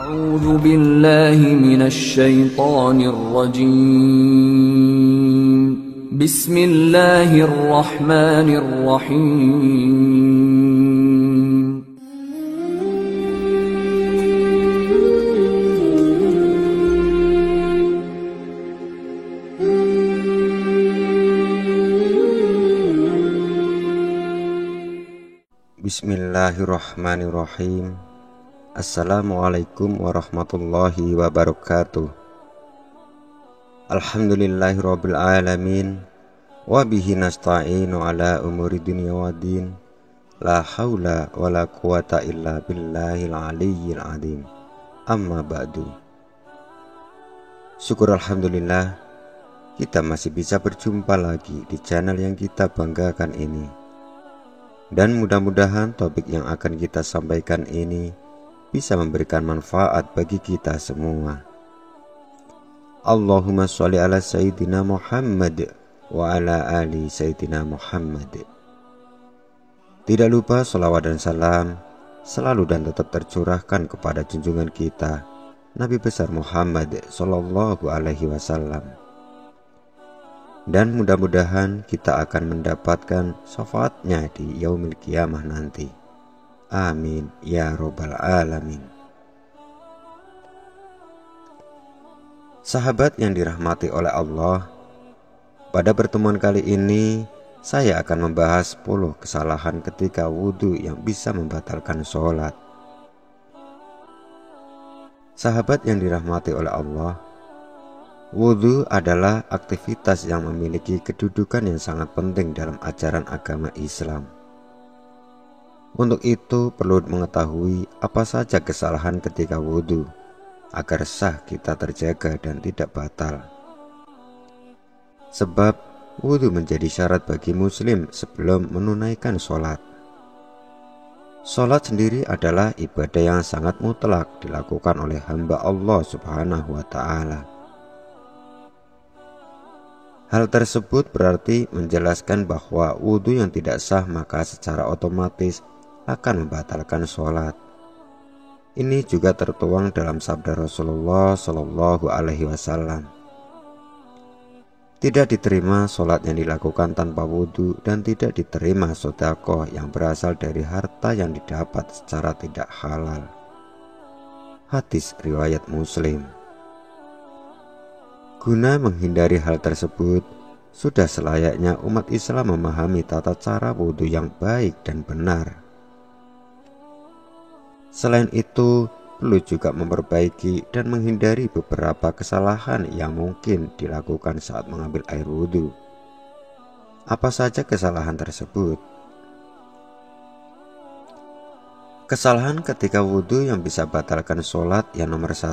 أعوذ بالله من الشيطان الرجيم بسم الله الرحمن الرحيم Bismillahirrahmanirrahim. Assalamualaikum warahmatullahi wabarakatuh. Alhamdulillahirabbil alamin wa bihi nasta'inu ala umuri dunya waddin. La haula wala quwata illa billahil aliyyil azim. Amma ba'du. Syukur alhamdulillah kita masih bisa berjumpa lagi di channel yang kita banggakan ini. Dan mudah-mudahan topik yang akan kita sampaikan ini bisa memberikan manfaat bagi kita semua. Allahumma sholli ala Sayyidina Muhammad wa ala ali Sayyidina Muhammad. Tidak lupa salawat dan salam selalu dan tetap tercurahkan kepada junjungan kita Nabi besar Muhammad sallallahu alaihi wasallam. Dan mudah-mudahan kita akan mendapatkan syafaatnya di yaumil qiyamah nanti. Amin ya robbal alamin. Sahabat yang dirahmati oleh Allah, pada pertemuan kali ini saya akan membahas 10 kesalahan ketika wudhu yang bisa membatalkan sholat. Sahabat yang dirahmati oleh Allah, wudhu adalah aktivitas yang memiliki kedudukan yang sangat penting dalam ajaran agama Islam. Untuk itu perlu mengetahui apa saja kesalahan ketika wudhu, agar sah kita terjaga dan tidak batal. Sebab wudhu menjadi syarat bagi muslim sebelum menunaikan sholat. Sholat sendiri adalah ibadah yang sangat mutlak dilakukan oleh hamba Allah subhanahu wa ta'ala. Hal tersebut berarti menjelaskan bahwa wudhu yang tidak sah maka secara otomatis akan membatalkan sholat. Ini juga tertuang dalam sabda Rasulullah Shallallahu Alaihi Wasallam. Tidak diterima sholat yang dilakukan tanpa wudhu dan tidak diterima sedekah yang berasal dari harta yang didapat secara tidak halal. Hadis riwayat Muslim. Guna menghindari hal tersebut, sudah selayaknya umat Islam memahami tata cara wudhu yang baik dan benar. Selain itu, perlu juga memperbaiki dan menghindari beberapa kesalahan yang mungkin dilakukan saat mengambil air wudhu. Apa saja kesalahan tersebut? Kesalahan ketika wudhu yang bisa batalkan sholat yang nomor 1,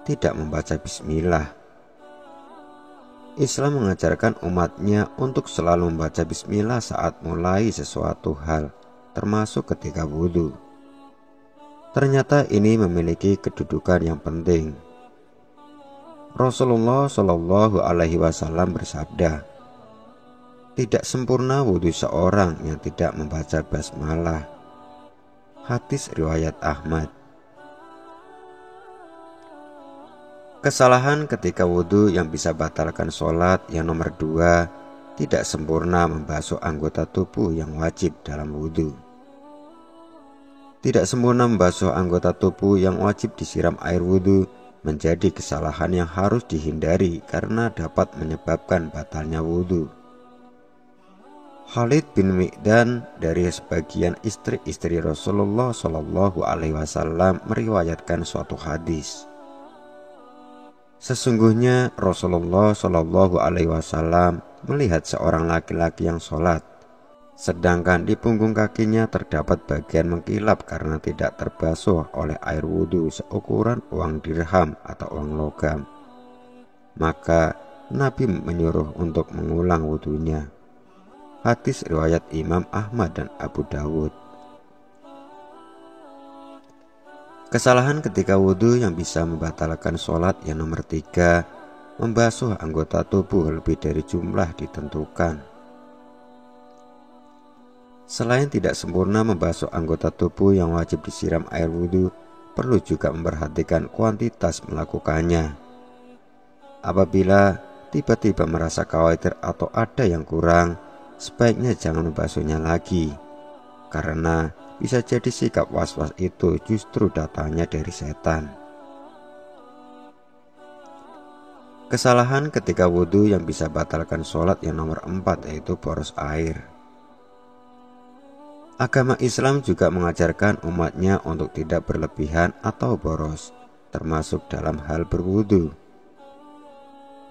tidak membaca bismillah. Islam mengajarkan umatnya untuk selalu membaca bismillah saat mulai sesuatu hal, termasuk ketika wudhu. Ternyata ini memiliki kedudukan yang penting. Rasulullah Shallallahu Alaihi Wasallam bersabda, tidak sempurna wudhu seorang yang tidak membaca basmalah. Hadis riwayat Ahmad. Kesalahan ketika wudhu yang bisa batalkan sholat yang nomor 2, tidak sempurna membasuh anggota tubuh yang wajib dalam wudhu. Tidak sempurna membasuh anggota tubuh yang wajib disiram air wudhu menjadi kesalahan yang harus dihindari karena dapat menyebabkan batalnya wudhu. Khalid bin Mi'dan dari sebagian istri-istri Rasulullah Shallallahu Alaihi Wasallam meriwayatkan suatu hadis. Sesungguhnya Rasulullah Shallallahu Alaihi Wasallam melihat seorang laki-laki yang sholat, sedangkan di punggung kakinya terdapat bagian mengkilap karena tidak terbasuh oleh air wudhu seukuran uang dirham atau uang logam. Maka Nabi menyuruh untuk mengulang wudhunya. Hadis riwayat Imam Ahmad dan Abu Dawud. Kesalahan ketika wudhu yang bisa membatalkan sholat yang nomor 3, membasuh anggota tubuh lebih dari jumlah ditentukan. Selain tidak sempurna membasuh anggota tubuh yang wajib disiram air wudhu, perlu juga memperhatikan kuantitas melakukannya. Apabila tiba-tiba merasa khawatir atau ada yang kurang, sebaiknya jangan membasuhnya lagi, karena bisa jadi sikap was-was itu justru datangnya dari setan. Kesalahan ketika wudhu yang bisa batalkan sholat yang nomor 4 yaitu boros air. Agama Islam juga mengajarkan umatnya untuk tidak berlebihan atau boros, termasuk dalam hal berwudu.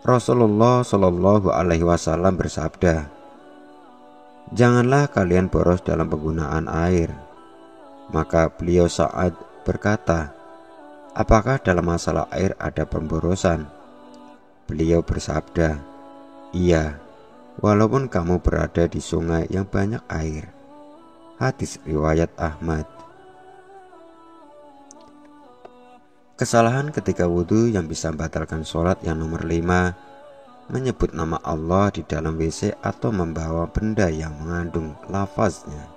Rasulullah Shallallahu Alaihi Wasallam bersabda, "Janganlah kalian boros dalam penggunaan air." Maka beliau Sa'ad berkata, "Apakah dalam masalah air ada pemborosan?" Beliau bersabda, "Iya, walaupun kamu berada di sungai yang banyak air." Hadis riwayat Ahmad. Kesalahan ketika wudhu yang bisa membatalkan sholat yang nomor 5, menyebut nama Allah di dalam WC atau membawa benda yang mengandung lafaznya,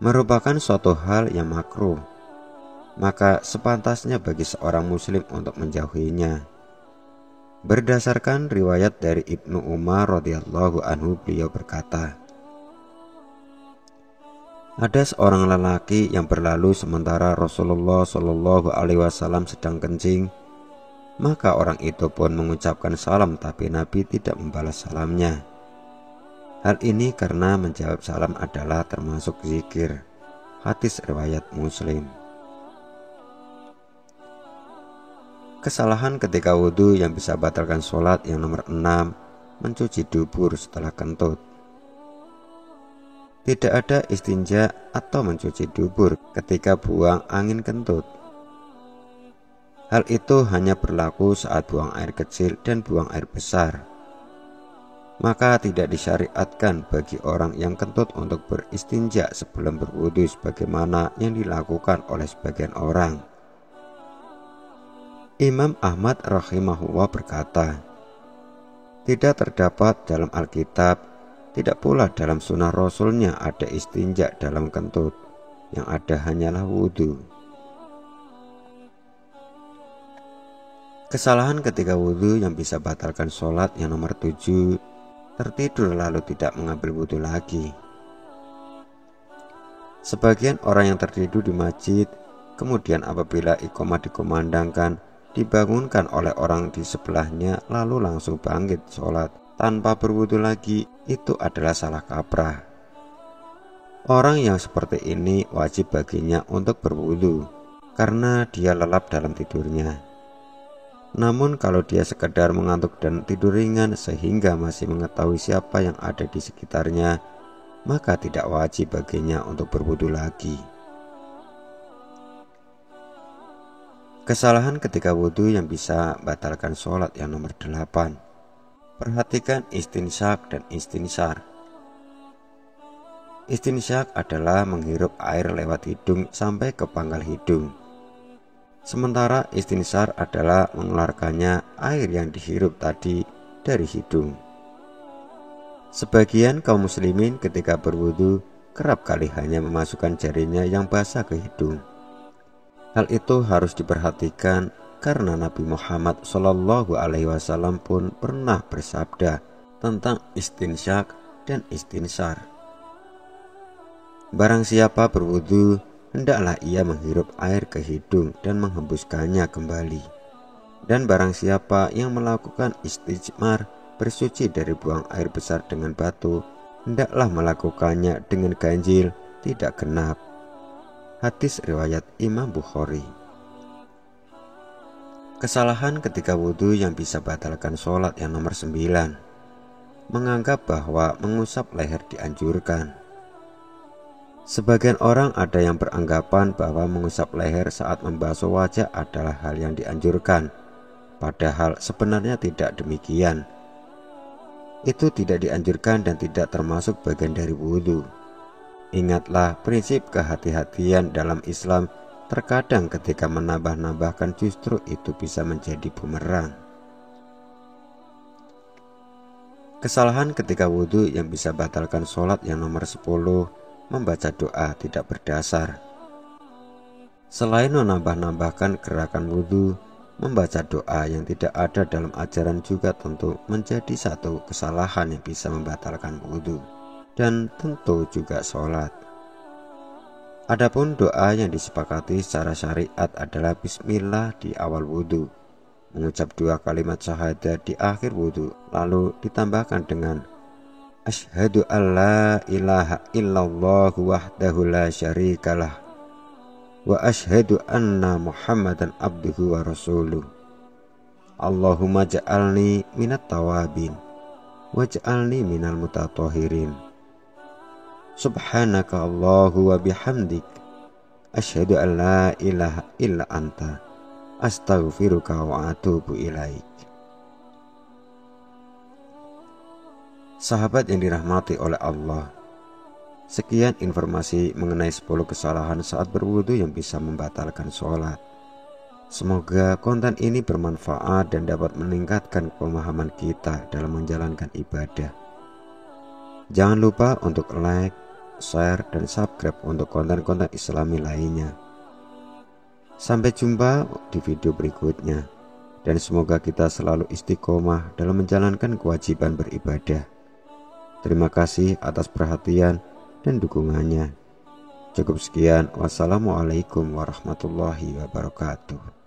merupakan suatu hal yang makruh, maka sepantasnya bagi seorang muslim untuk menjauhinya. Berdasarkan riwayat dari Ibnu Umar radhiyallahu anhu, beliau berkata, ada seorang lelaki yang berlalu sementara Rasulullah Shallallahu Alaihi Wasallam sedang kencing. Maka orang itu pun mengucapkan salam, tapi Nabi tidak membalas salamnya. Hal ini karena menjawab salam adalah termasuk zikir. Hadis riwayat Muslim. Kesalahan ketika wudhu yang bisa batalkan sholat yang nomor 6, mencuci dubur setelah kentut. Tidak ada istinja atau mencuci dubur ketika buang angin kentut. Hal itu hanya berlaku saat buang air kecil dan buang air besar. Maka tidak disyariatkan bagi orang yang kentut untuk beristinja sebelum berwudu sebagaimana yang dilakukan oleh sebagian orang. Imam Ahmad rahimahullah berkata, tidak terdapat dalam Alkitab, tidak pula dalam sunnah Rasulnya ada istinja dalam kentut, yang ada hanyalah wudhu. Kesalahan ketika wudhu yang bisa batalkan sholat yang nomor 7, tertidur lalu tidak mengambil wudhu lagi. Sebagian orang yang tertidur di masjid, kemudian apabila iqamah dikumandangkan, dibangunkan oleh orang di sebelahnya lalu langsung bangkit sholat tanpa berwudu lagi, itu adalah salah kaprah. Orang yang seperti ini wajib baginya untuk berwudu karena dia lelap dalam tidurnya. Namun kalau dia sekedar mengantuk dan tidur ringan sehingga masih mengetahui siapa yang ada di sekitarnya, maka tidak wajib baginya untuk berwudu lagi. Kesalahan ketika wudu yang bisa batalkan sholat yang nomor 8. Perhatikan istinsyak dan istinsar. Istinsyak adalah menghirup air lewat hidung sampai ke pangkal hidung. Sementara istinsar adalah mengeluarkannya air yang dihirup tadi dari hidung. Sebagian kaum muslimin ketika berwudu kerap kali hanya memasukkan jarinya yang basah ke hidung. Hal itu harus diperhatikan karena Nabi Muhammad Shallallahu Alaihi Wasallam pun pernah bersabda tentang istinsyak dan istinsar. Barang siapa berwudu, hendaklah ia menghirup air ke hidung dan menghembuskannya kembali. Dan barang siapa yang melakukan istijmar, bersuci dari buang air besar dengan batu, hendaklah melakukannya dengan ganjil, tidak genap. Hadis riwayat Imam Bukhari. Kesalahan ketika wudhu yang bisa batalkan sholat yang nomor 9, menganggap bahwa mengusap leher dianjurkan. Sebagian orang ada yang beranggapan bahwa mengusap leher saat membasuh wajah adalah hal yang dianjurkan, padahal sebenarnya tidak demikian. Itu tidak dianjurkan dan tidak termasuk bagian dari wudhu. Ingatlah prinsip kehati-hatian dalam Islam. Terkadang ketika menambah-nambahkan justru itu bisa menjadi bumerang. Kesalahan ketika wudhu yang bisa batalkan sholat yang nomor 10, membaca doa tidak berdasar. Selain menambah-nambahkan gerakan wudhu, membaca doa yang tidak ada dalam ajaran juga tentu menjadi satu kesalahan yang bisa membatalkan wudhu, dan tentu juga sholat. Adapun doa yang disepakati secara syariat adalah bismillah di awal wudhu, mengucap 2 kalimat syahadat di akhir wudhu, lalu ditambahkan dengan asyhadu alla ilaha illallah wahdahu la syarikalah wa asyhadu anna Muhammadan abduhu wa rasuluh. Allahumma ja'alni minat tawabin wa ja'alni minal mutatahhirin. Subhanaka Allahu wa bihamdik asyhadu an la ilaha illa anta astaghfiruka wa atubu ilaik. Sahabat yang dirahmati oleh Allah, sekian informasi mengenai 10 kesalahan saat berwudu yang bisa membatalkan sholat. Semoga konten ini bermanfaat dan dapat meningkatkan pemahaman kita dalam menjalankan ibadah. Jangan lupa untuk like, share, dan subscribe untuk konten-konten Islami lainnya. Sampai jumpa di video berikutnya, dan semoga kita selalu istiqomah dalam menjalankan kewajiban beribadah. Terima kasih atas perhatian dan dukungannya. Cukup sekian. Wassalamualaikum warahmatullahi wabarakatuh.